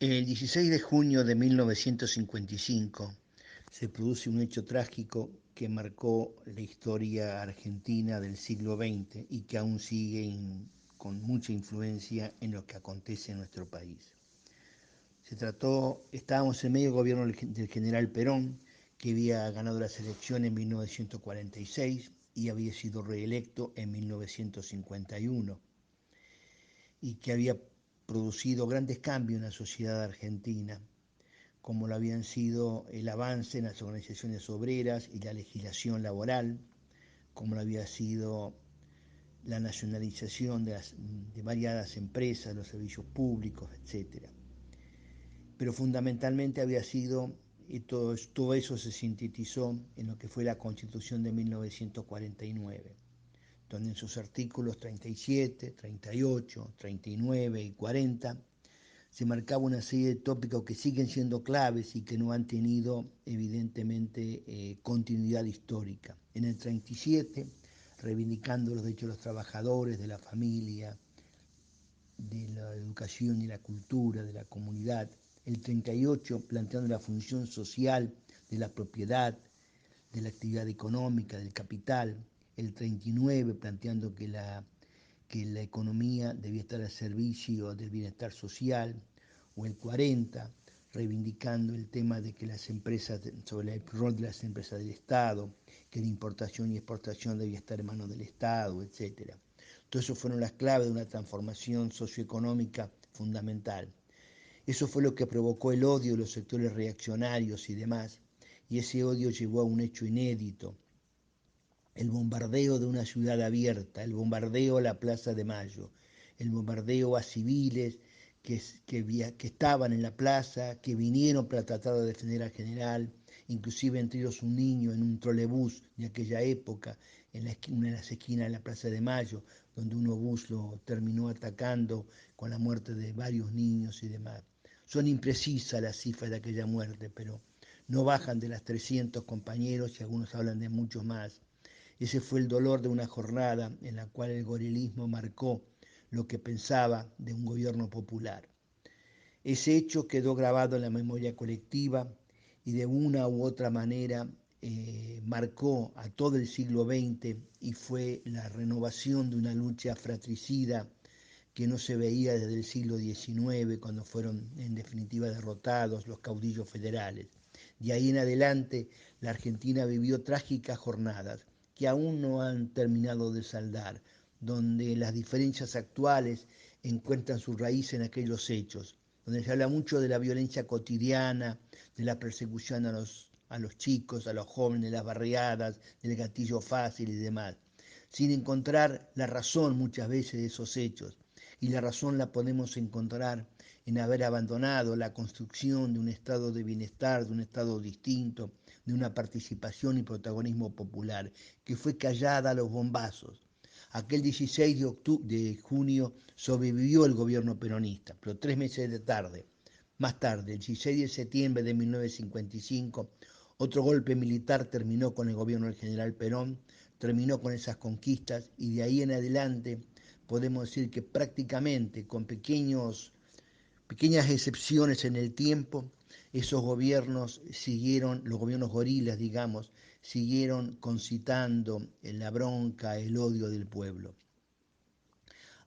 El 16 de junio de 1955 se produce un hecho trágico que marcó la historia argentina del siglo XX y que aún sigue con mucha influencia en lo que acontece en nuestro país. Estábamos en medio del gobierno del general Perón, que había ganado las elecciones en 1946 y había sido reelecto en 1951 y que había producido grandes cambios en la sociedad argentina, como lo habían sido el avance en las organizaciones obreras y la legislación laboral, como lo había sido la nacionalización de variadas empresas, los servicios públicos, etc. Pero fundamentalmente había sido, y todo eso se sintetizó en lo que fue la Constitución de 1949, donde en sus artículos 37, 38, 39 y 40 se marcaba una serie de tópicos que siguen siendo claves y que no han tenido evidentemente continuidad histórica. En el 37, reivindicando los derechos de los trabajadores, de la familia, de la educación y la cultura, de la comunidad. El 38, planteando la función social de la propiedad, de la actividad económica, del capital. El 39, planteando que la economía debía estar al servicio del bienestar social, o el 40, reivindicando el tema de que las empresas, sobre el rol de las empresas del Estado, que la importación y exportación debía estar en manos del Estado, etc. Todo eso fueron las claves de una transformación socioeconómica fundamental. Eso fue lo que provocó el odio de los sectores reaccionarios y demás, y ese odio llevó a un hecho inédito, el bombardeo de una ciudad abierta, el bombardeo a la Plaza de Mayo, el bombardeo a civiles que estaban en la plaza, que vinieron para tratar de defender al general, inclusive entre ellos un niño en un trolebús de aquella época, una de las esquinas de la Plaza de Mayo, donde un obús lo terminó atacando con la muerte de varios niños y demás. Son imprecisas las cifras de aquella muerte, pero no bajan de las 300 compañeros y algunos hablan de muchos más. Ese fue el dolor de una jornada en la cual el gorilismo marcó lo que pensaba de un gobierno popular. Ese hecho quedó grabado en la memoria colectiva y de una u otra manera marcó a todo el siglo XX y fue la renovación de una lucha fratricida que no se veía desde el siglo XIX, cuando fueron en definitiva derrotados los caudillos federales. De ahí en adelante, la Argentina vivió trágicas jornadas que aún no han terminado de saldar, donde las diferencias actuales encuentran su raíz en aquellos hechos, donde se habla mucho de la violencia cotidiana, de la persecución a los chicos, a los jóvenes, las barriadas, del gatillo fácil y demás, sin encontrar la razón muchas veces de esos hechos. Y la razón la podemos encontrar en haber abandonado la construcción de un estado de bienestar, de un estado distinto, de una participación y protagonismo popular, que fue callada a los bombazos. Aquel 16 de junio sobrevivió el gobierno peronista, pero 3 meses más tarde, el 16 de septiembre de 1955, otro golpe militar terminó con el gobierno del general Perón, terminó con esas conquistas y de ahí en adelante podemos decir que prácticamente con pequeñas excepciones en el tiempo, esos gobiernos siguieron, los gobiernos gorilas, digamos, siguieron concitando la bronca, el odio del pueblo.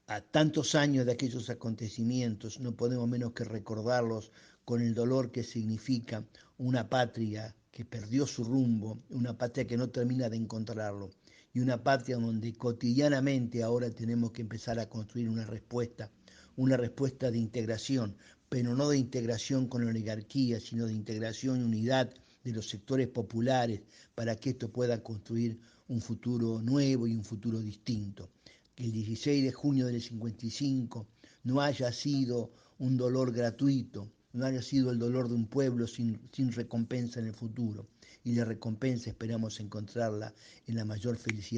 A tantos años de aquellos acontecimientos, no podemos menos que recordarlos con el dolor que significa una patria que perdió su rumbo, una patria que no termina de encontrarlo, y una patria donde cotidianamente ahora tenemos que empezar a construir una respuesta de integración, pero no de integración con la oligarquía, sino de integración y unidad de los sectores populares para que esto pueda construir un futuro nuevo y un futuro distinto. Que el 16 de junio del 55 no haya sido un dolor gratuito, no haya sido el dolor de un pueblo sin recompensa en el futuro. Y la recompensa esperamos encontrarla en la mayor felicidad